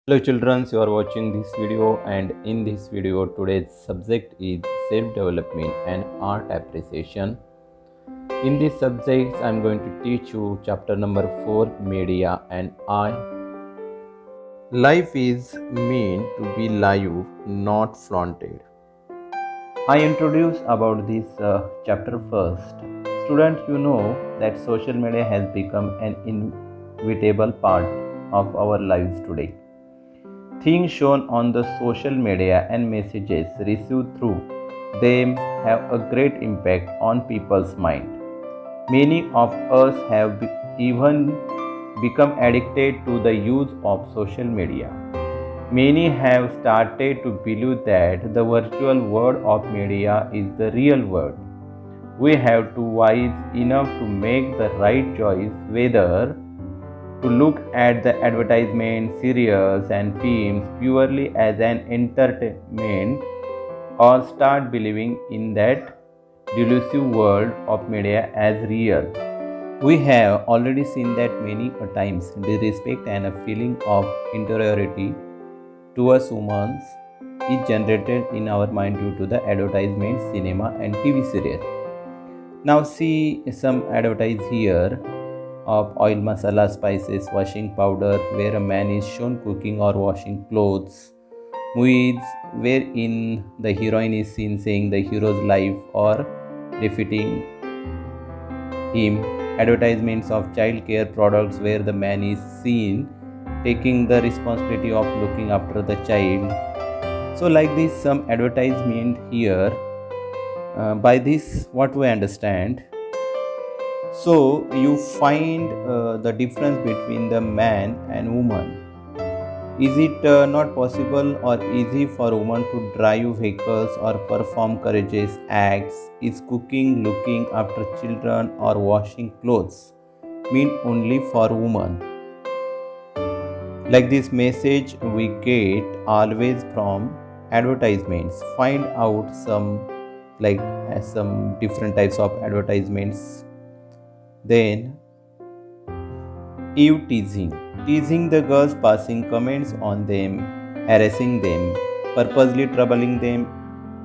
Hello children, you are watching this video, and in this video today's subject is self-development and art appreciation. In this subject I am going to teach you chapter number 4, media and I. Life is meant to be live, not flaunted. I introduce about this chapter first. Student, you know that social media has become an inevitable part of our lives today. Things shown on the social media and messages received through them have a great impact on people's mind. Many of us have even become addicted to the use of social media. Many have started to believe that the virtual world of media is the real world. We have to wise enough to make the right choice whether to look at the advertisement, serials, and films purely as an entertainment or start believing in that delusive world of media as real. We have already seen that many a times disrespect and a feeling of inferiority towards humans is generated in our mind due to the advertisement, cinema, and TV serial. Now see some advertise here of oil, masala, spices, washing powder, where a man is shown cooking or washing clothes. Movies wherein the heroine is seen saying the hero's life or defeating him. Advertisements of child care products where the man is seen taking the responsibility of looking after the child. So like this some advertisement here. By this what we understand, so you find the difference between the man and woman. Is it not possible or easy for women to drive vehicles or perform courageous acts? Is cooking, looking after children or washing clothes mean only for women? Like this message we get always from advertisements. Find out some different types of advertisements. Then Eve teasing the girls, passing comments on them, harassing them, purposely troubling them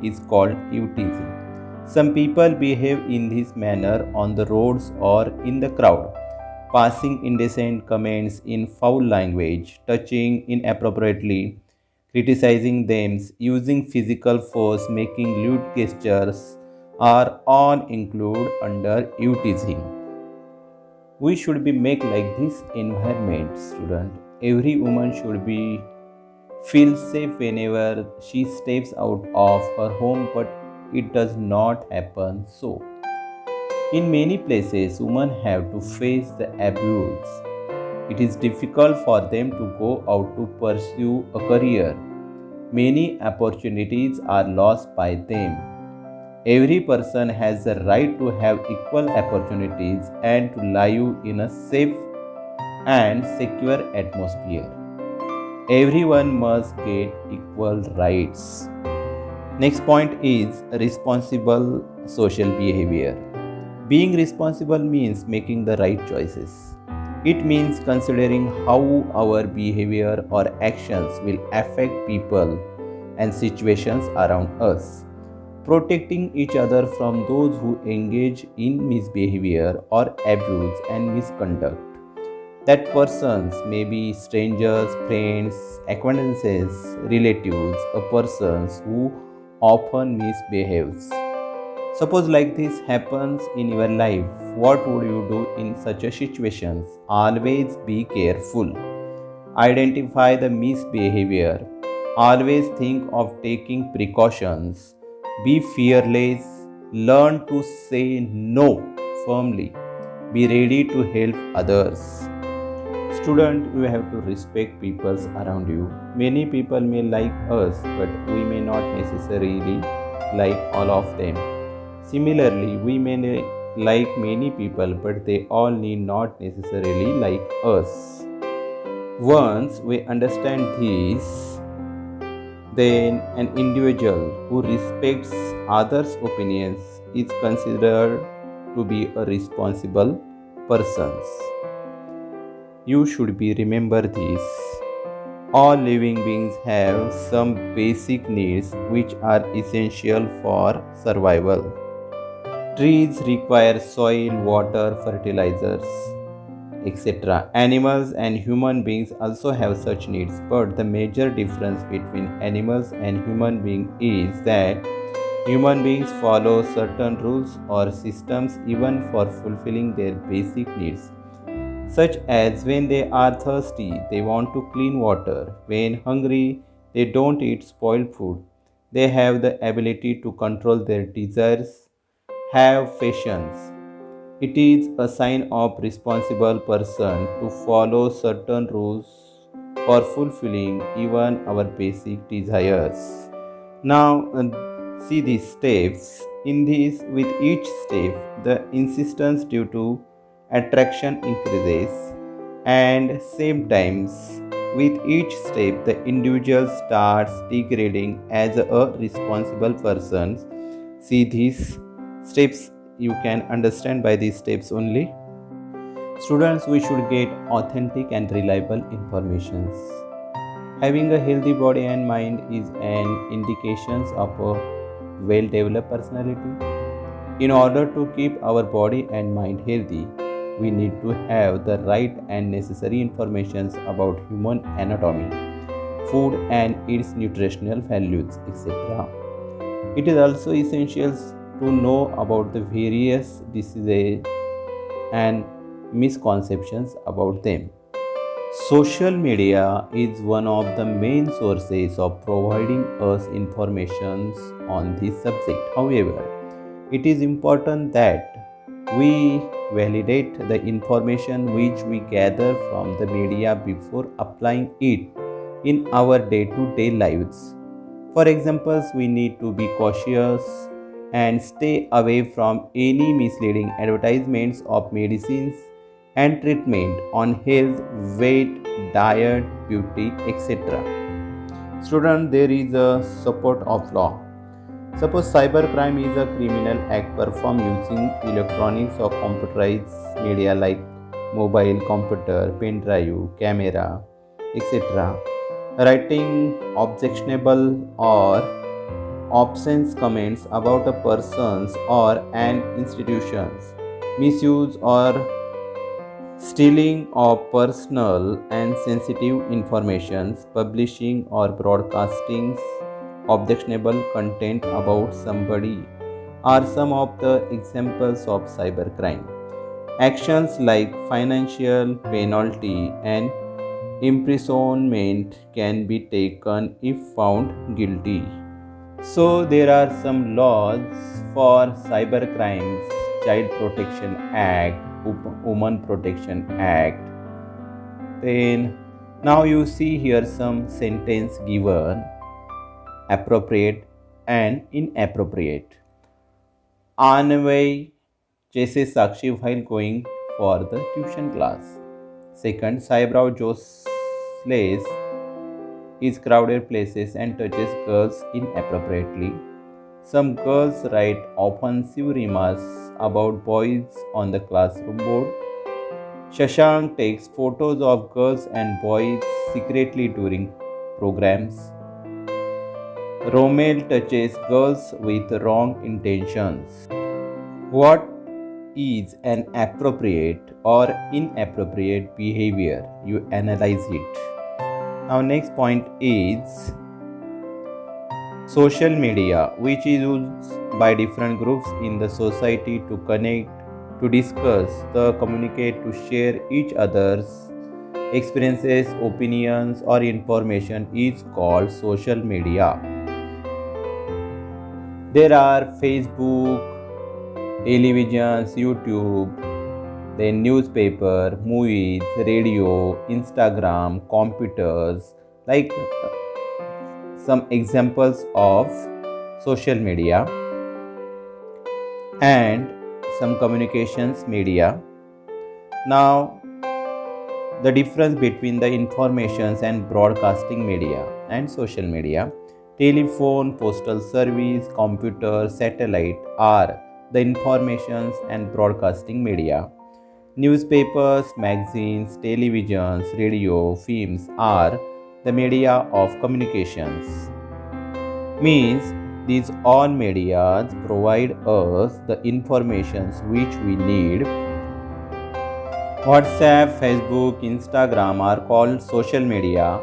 is called Eve teasing. Some people behave in this manner on the roads or in the crowd, passing indecent comments in foul language, touching inappropriately, criticizing them, using physical force, making lewd gestures are all included under Eve teasing. We should be make like this environment, student. Every woman should be feel safe whenever she steps out of her home, but it does not happen so. In many places women have to face the abuse. It is difficult for them to go out to pursue a career. Many opportunities are lost by them. Every person has the right to have equal opportunities and to live in a safe and secure atmosphere. Everyone must get equal rights. Next point is responsible social behavior. Being responsible means making the right choices. It means considering how our behavior or actions will affect people and situations around us. Protecting each other from those who engage in misbehavior or abuse and misconduct. That persons may be strangers, friends, acquaintances, relatives, or persons who often misbehaves. Suppose like this happens in your life, what would you do in such a situation? Always be careful. Identify the misbehavior. Always think of taking precautions. Be fearless. Learn to say no firmly. Be ready to help others. Student, you have to respect people around you. Many people may like us, but we may not necessarily like all of them. Similarly, we may like many people, but they all need not necessarily like us. Once we understand this, then an individual who respects others' opinions is considered to be a responsible person. You should be remember this. All living beings have some basic needs which are essential for survival. Trees require soil, water, fertilizers, etc. Animals and human beings also have such needs, but the major difference between animals and human beings is that human beings follow certain rules or systems even for fulfilling their basic needs, such as when they are thirsty, they want to clean water, when hungry, they don't eat spoiled food. They have the ability to control their desires, have patience. It is a sign of responsible person to follow certain rules for fulfilling even our basic desires. Now, see these steps. In these, with each step, the insistence due to attraction increases, and same times, with each step, the individual starts degrading as a responsible person. See these steps, you can understand by these steps only. Students, we should get authentic and reliable informations. Having a healthy body and mind is an indication of a well developed personality. In order to keep our body and mind healthy, we need to have the right and necessary information about human anatomy, food and its nutritional values, etc. It is also essential to know about the various diseases and misconceptions about them. Social media is one of the main sources of providing us information on this subject. However, it is important that we validate the information which we gather from the media before applying it in our day-to-day lives. For example, we need to be cautious and stay away from any misleading advertisements of medicines and treatment on health, weight, diet, beauty, etc. Student, there is a support of law. Suppose cybercrime is a criminal act performed using electronics or computerized media like mobile, computer, pen drive, camera, etc. Writing objectionable or obscene comments about a person's or an institution's, misuse or stealing of personal and sensitive information, publishing or broadcasting objectionable content about somebody are some of the examples of cybercrime. Actions like financial penalty and imprisonment can be taken if found guilty. So, there are some laws for cybercrimes: Child Protection Act, Women Protection Act. Then, now you see here some sentence given: appropriate and inappropriate. Anvay chases Sakshi while going for the tuition class. Second, Saibrow jostles is crowded places and touches girls inappropriately. Some girls write offensive remarks about boys on the classroom board. Shashank takes photos of girls and boys secretly during programs. Romel touches girls with wrong intentions. What is an appropriate or inappropriate behavior? You analyze it. Now, next point is social media, which is used by different groups in the society to connect, to discuss, to communicate, to share each other's experiences, opinions, or information is called social media. There are Facebook, televisions, YouTube, then newspaper, movies, radio, Instagram, computers, like some examples of social media, and some communications media. Now, the difference between the informations and broadcasting media and social media: telephone, postal service, computer, satellite are the informations and broadcasting media. Newspapers, magazines, televisions, radio, films are the media of communications. Means these all medias provide us the informations which we need. WhatsApp, Facebook, Instagram are called social media.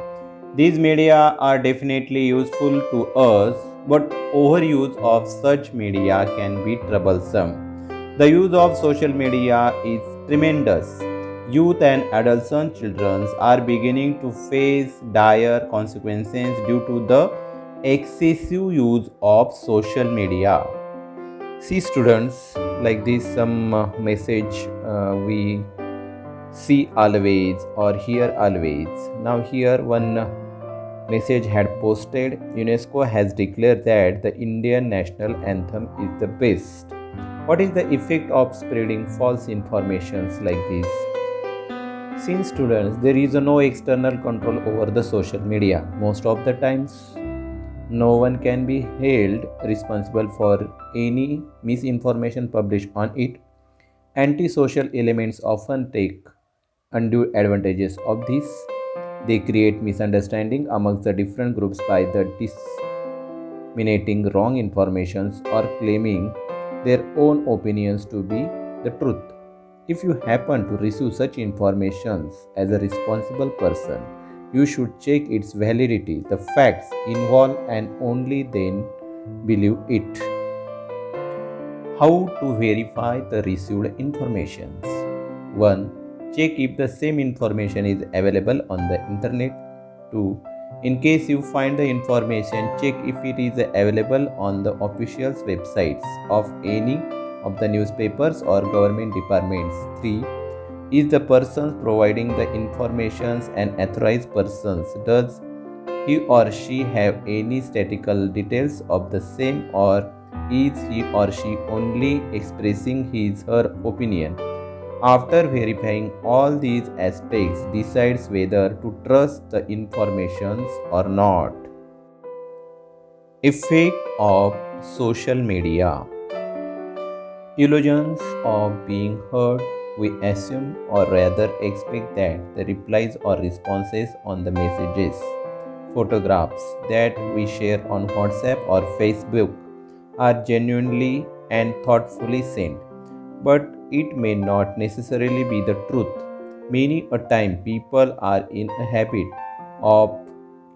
These media are definitely useful to us, but overuse of such media can be troublesome. The use of social media is tremendous. Youth and adolescent children are beginning to face dire consequences due to the excessive use of social media. See students, like this some message we see always or hear always. Now here one message had posted, UNESCO has declared that the Indian national anthem is the best. What is the effect of spreading false informations like this? Since students, there is no external control over the social media. Most of the times, no one can be held responsible for any misinformation published on it. Antisocial elements often take undue advantages of this. They create misunderstanding amongst the different groups by the disseminating wrong informations or claiming their own opinions to be the truth. If you happen to receive such informations as a responsible person, you should check its validity, the facts involved, and only then believe it. How to verify the received informations? 1. Check if the same information is available on the internet. 2. In case you find the information, check if it is available on the official websites of any of the newspapers or government departments. 3. Is the person providing the informations an authorized person? Does he or she have any statistical details of the same, or is he or she only expressing his/her opinion? After verifying all these aspects, decides whether to trust the informations or not. Effect of social media. Illusions of being heard. We assume or rather expect that the replies or responses on the messages, photographs that we share on WhatsApp or Facebook are genuinely and thoughtfully sent, but it may not necessarily be the truth. Many a time people are in a habit of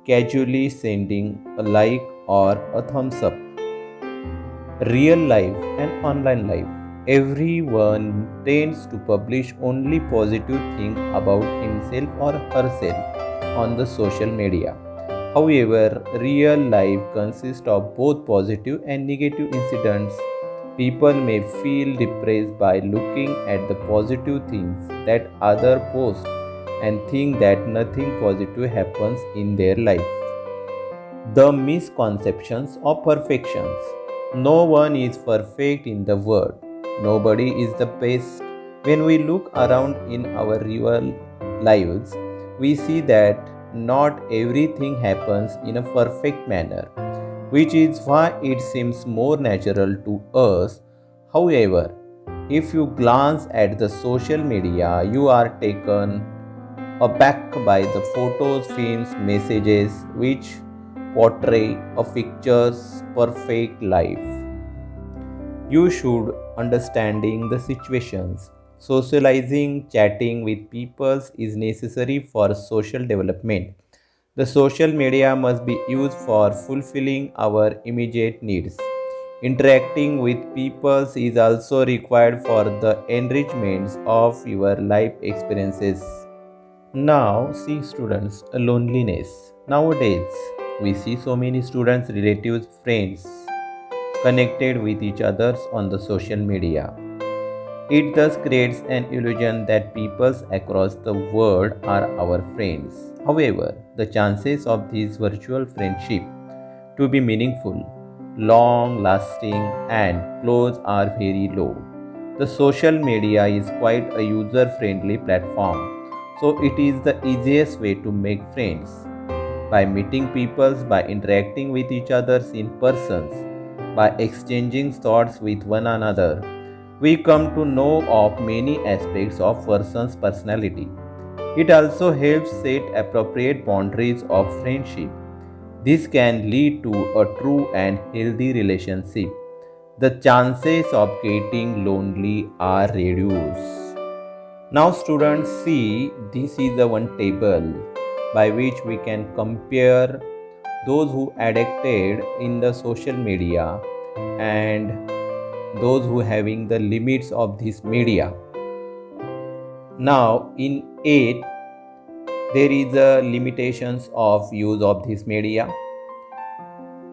casually sending a like or a thumbs up. Real life and online life. Everyone tends to publish only positive things about himself or herself on the social media. However, real life consists of both positive and negative incidents. People may feel depressed by looking at the positive things that others post and think that nothing positive happens in their life. The misconceptions of perfections. No one is perfect in the world. Nobody is the best. When we look around in our real lives, we see that not everything happens in a perfect manner, which is why it seems more natural to us. However, if you glance at the social media, you are taken aback by the photos, films, messages which portray a picture's perfect life. You should understanding the situations. Socializing, chatting with people is necessary for social development. The social media must be used for fulfilling our immediate needs. Interacting with people is also required for the enrichment of your life experiences. Now, see students, loneliness. Nowadays, we see so many students, relatives, friends connected with each other on the social media. It thus creates an illusion that people across the world are our friends. However, the chances of this virtual friendship to be meaningful, long lasting, and close are very low. The social media is quite a user friendly platform, so it is the easiest way to make friends. By meeting people, by interacting with each other in persons, by exchanging thoughts with one another, we come to know of many aspects of person's personality. It also helps set appropriate boundaries of friendship. This can lead to a true and healthy relationship. The chances of getting lonely are reduced. Now students, see, this is the one table by which we can compare those who addicted in the social media and those who having the limits of this media. Now in 8 there is a limitations of use of this media.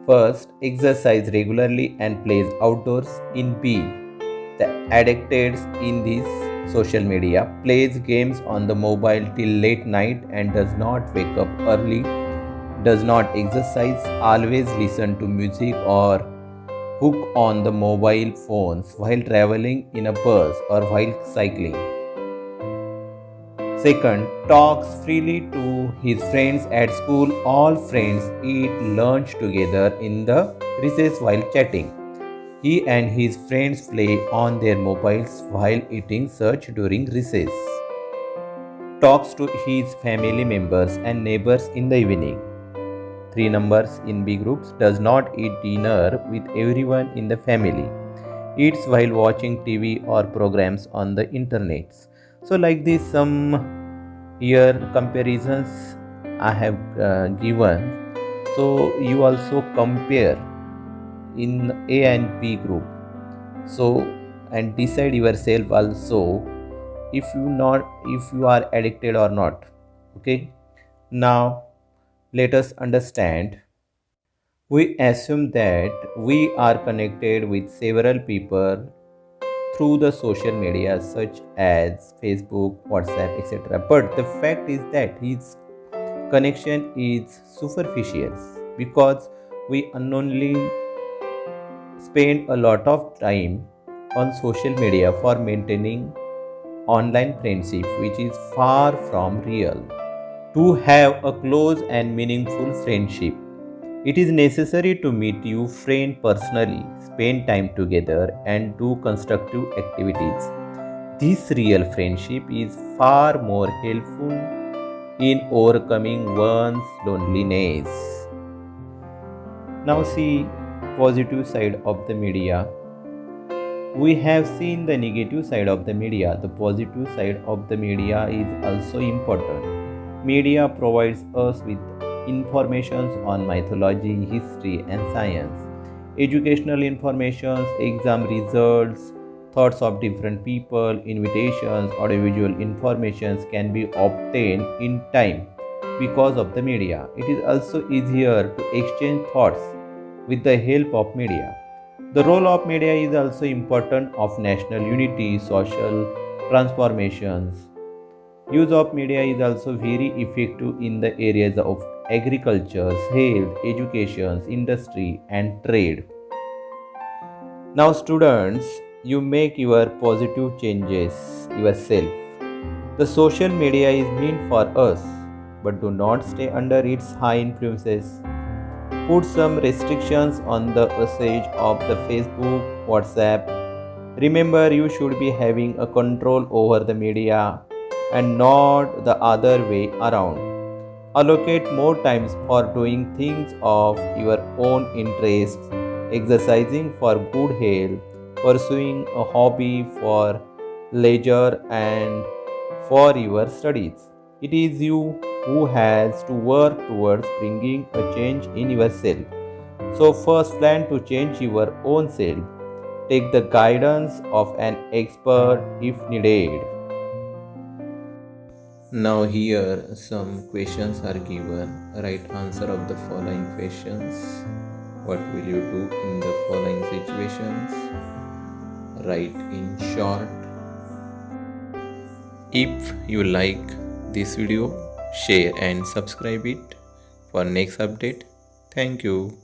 First, exercise regularly and plays outdoors. In B, the addicted in this social media plays games on the mobile till late night and does not wake up early, does not exercise, always listen to music or hook on the mobile phones while traveling in a bus or while cycling. Second, talks freely to his friends at school. All friends eat lunch together in the recess while chatting. He and his friends play on their mobiles while eating search during recess. Talks to his family members and neighbors in the evening. 3 numbers in B groups. Does not eat dinner with everyone in the family. Eats while watching TV or programs on the internet. So like this, some here comparisons I have given. So you also compare in A and B group. So and decide yourself also if you are addicted or not. Okay. Now let us understand. We assume that we are connected with several people through the social media such as Facebook, WhatsApp, etc. But the fact is that his connection is superficial because we unknowingly spend a lot of time on social media for maintaining online friendship, which is far from real. To have a close and meaningful friendship, it is necessary to meet your friend personally, spend time together, and do constructive activities. This real friendship is far more helpful in overcoming one's loneliness. Now see positive side of the media. We have seen the negative side of the media. The positive side of the media is also important. Media provides us with information on mythology, history, and science. Educational information, exam results, thoughts of different people, invitations, audiovisual information can be obtained in time because of the media. It is also easier to exchange thoughts with the help of media. The role of media is also important of national unity, social transformations. Use of media is also very effective in the areas of agriculture, health, education, industry, and trade. Now, students, you make your positive changes yourself. The social media is meant for us, but do not stay under its high influences. Put some restrictions on the usage of the Facebook, WhatsApp. Remember, you should be having a control over the media and not the other way around. Allocate more times for doing things of your own interest, exercising for good health, pursuing a hobby for leisure and for your studies. It is you who has to work towards bringing a change in yourself. So first plan to change your own self. Take the guidance of an expert if needed. Now here some questions are given. Write answer of the following questions. What will you do in the following situations? Write in short. If you like this video, share and subscribe it for next update. Thank you.